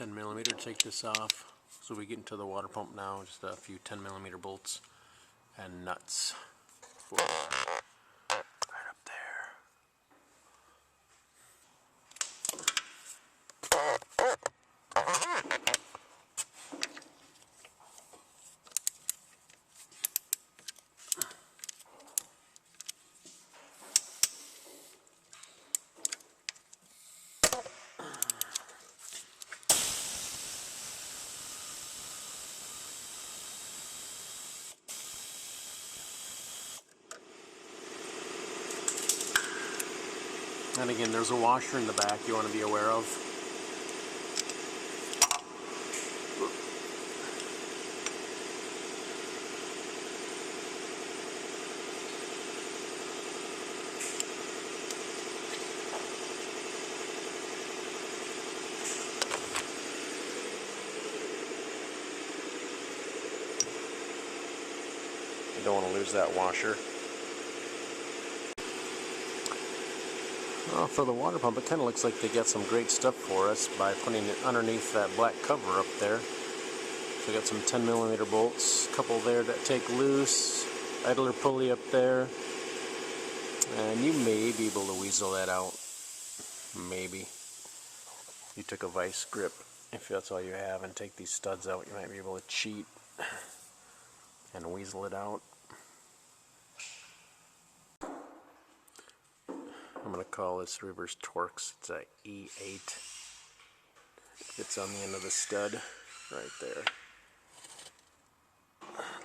10mm, take this off. So we get into the water pump now, just a few 10mm bolts and nuts. Right up there. And again, there's a washer in the back you want to be aware of. You don't want to lose that washer. For the water pump, it kind of looks like they got some great stuff for us by putting it underneath that black cover up there. So we got some 10mm bolts, a couple there that take loose, idler pulley up there, and you may be able to weasel that out. Maybe. You took a vice grip, if that's all you have, and take these studs out, you might be able to cheat and weasel it out. I'm going to call this reverse Torx. It's a E8. Fits on the end of the stud right there.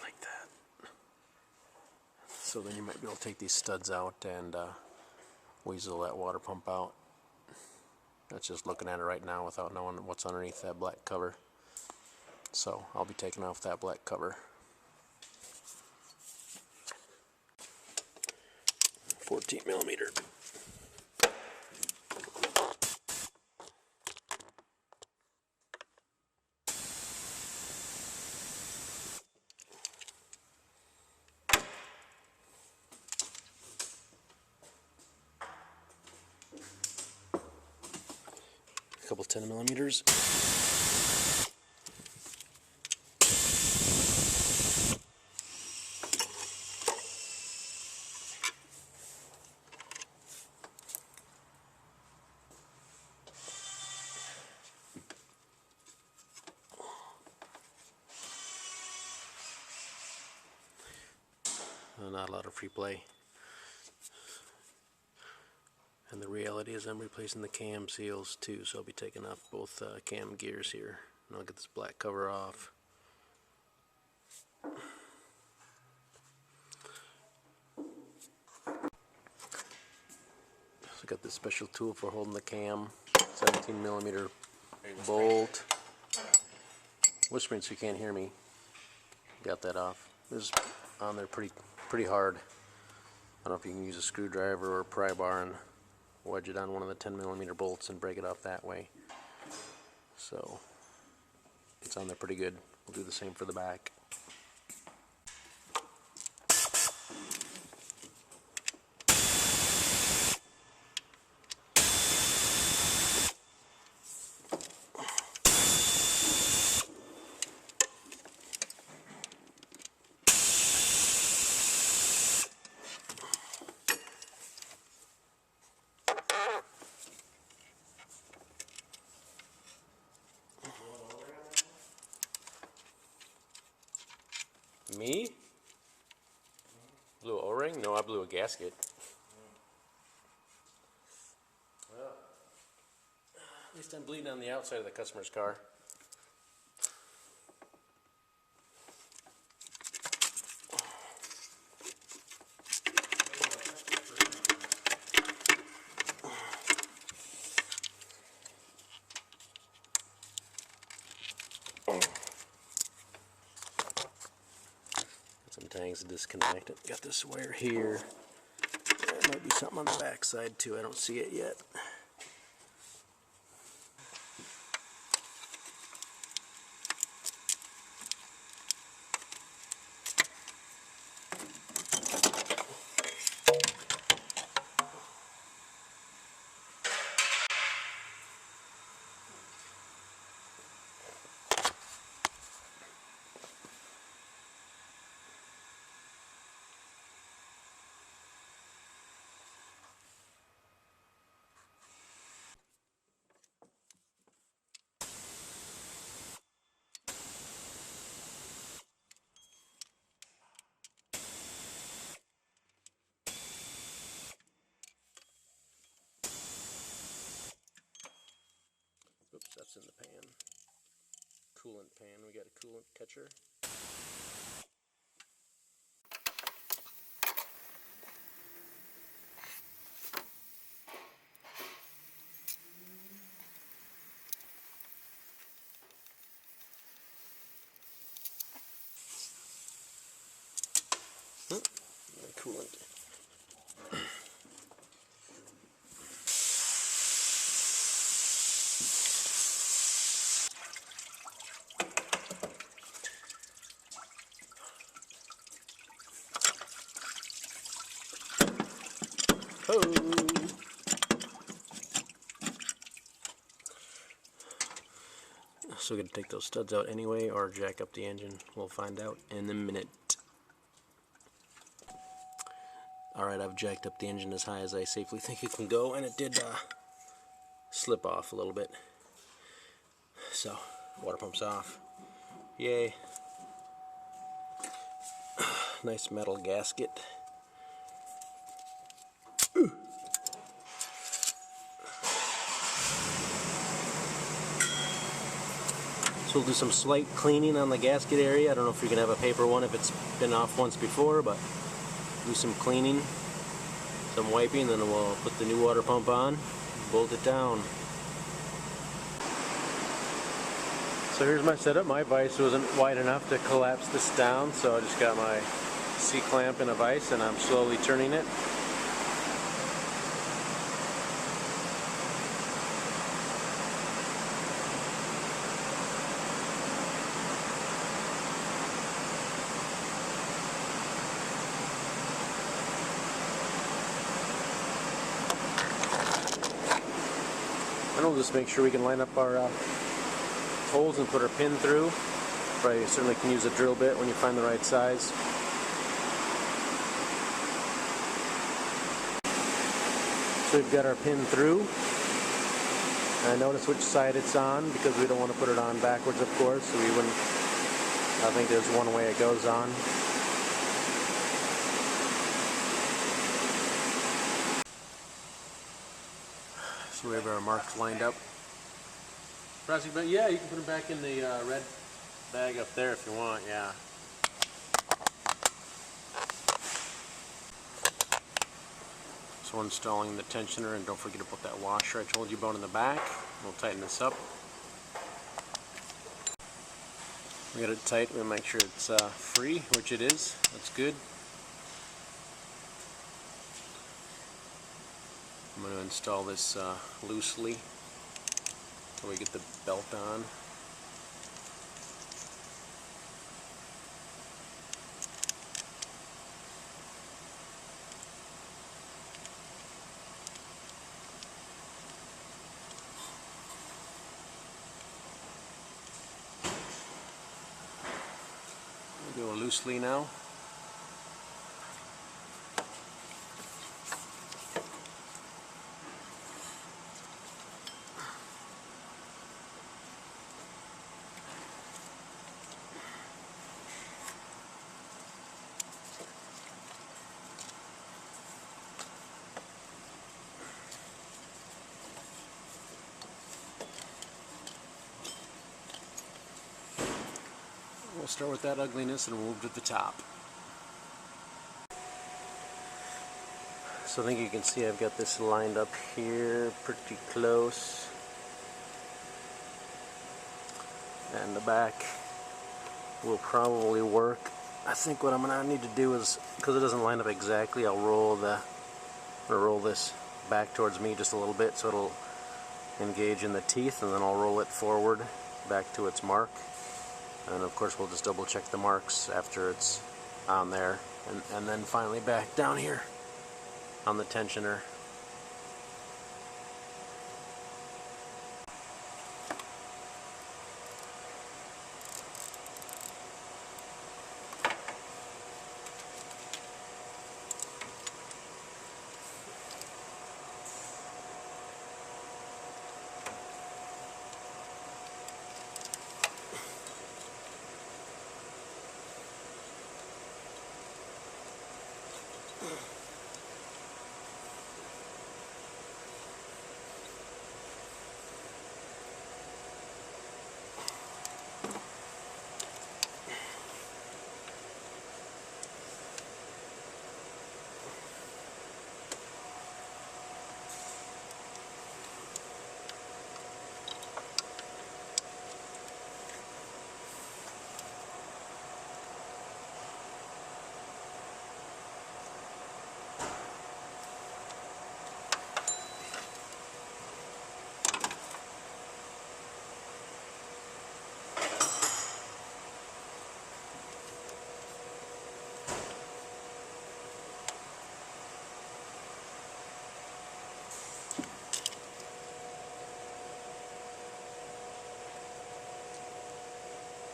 Like that. So then you might be able to take these studs out and weasel that water pump out. That's just looking at it right now without knowing what's underneath that black cover. So I'll be taking off that black cover. 14mm. A couple 10mm. Not a lot of free play. And the reality is I'm replacing the cam seals too, so I'll be taking off both cam gears here. And I'll get this black cover off. So I got this special tool for holding the cam, 17mm bolt. Whispering so you can't hear me. Got that off. This is on there pretty hard. I don't know if you can use a screwdriver or a pry bar and wedge it on one of the 10mm bolts and break it off that way. So it's on there pretty good. We'll do the same for the back. Me? Blew an O-ring? No, I blew a gasket. Well, at least I'm bleeding on the outside of the customer's car. Some tangs to disconnect it. Got this wire here. There might be something on the back side too. I don't see it yet. What's in the pan? Coolant pan. We got a coolant catcher. Coolant. Oh. So we're going to take those studs out anyway, or jack up the engine. We'll find out in a minute. Alright, I've jacked up the engine as high as I safely think it can go, and it did slip off a little bit. So, water pump's off. Yay. Nice metal gasket. So we'll do some slight cleaning on the gasket area. I don't know if you can have a paper one if it's been off once before, but do some cleaning, some wiping, then we'll put the new water pump on, bolt it down. So here's my setup. My vise wasn't wide enough to collapse this down, so I just got my C-clamp in a vise and I'm slowly turning it. And we'll just make sure we can line up our holes and put our pin through. Probably certainly can use a drill bit when you find the right size. So we've got our pin through. And notice which side it's on, because we don't want to put it on backwards, of course, so we wouldn't. I think there's one way it goes on. So we have our marks lined up. Yeah, you can put them back in the red bag up there if you want, yeah. So we're installing the tensioner, and don't forget to put that washer I told you about in the back. We'll tighten this up. We got it tight, we'll make sure it's free, which it is. That's good. I'm going to install this loosely until we get the belt on. We'll go loosely now. We'll start with that ugliness and we'll move to the top. So I think you can see I've got this lined up here pretty close. And the back will probably work. I think what I'm going to need to do is, because it doesn't line up exactly, I'll roll this back towards me just a little bit so it'll engage in the teeth, and then I'll roll it forward back to its mark. And of course we'll just double check the marks after it's on there, and then finally back down here on the tensioner.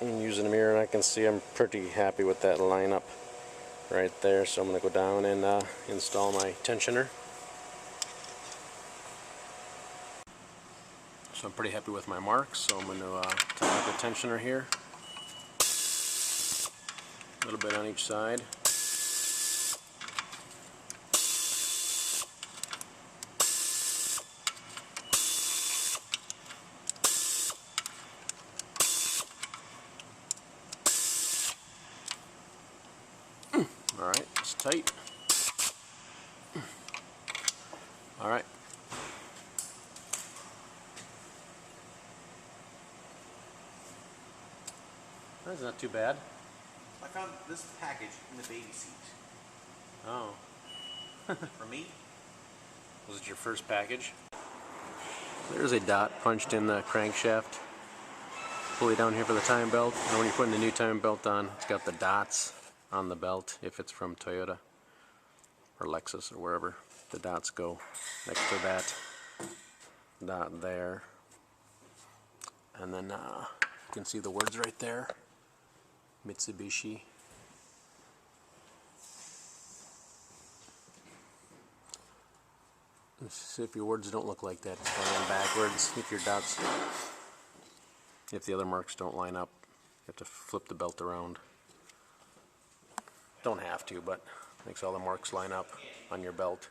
I'm using a mirror and I can see I'm pretty happy with that lineup right there. So I'm going to go down and install my tensioner. So I'm pretty happy with my marks, so I'm going to tighten up the tensioner here. A little bit on each side. Alright, it's tight. Alright. That's not too bad. I found this package in the baby seat. Oh. For me? Was it your first package? There's a dot punched in the crankshaft. Pulley down here for the timing belt. And when you're putting the new timing belt on, it's got the dots on the belt if it's from Toyota or Lexus or wherever. The dots go next to that dot there. And then you can see the words right there. Mitsubishi. So if your words don't look like that, it's going backwards. If your dots, if the other marks don't line up, you have to flip the belt around. Don't have to, but makes all the marks line up on your belt.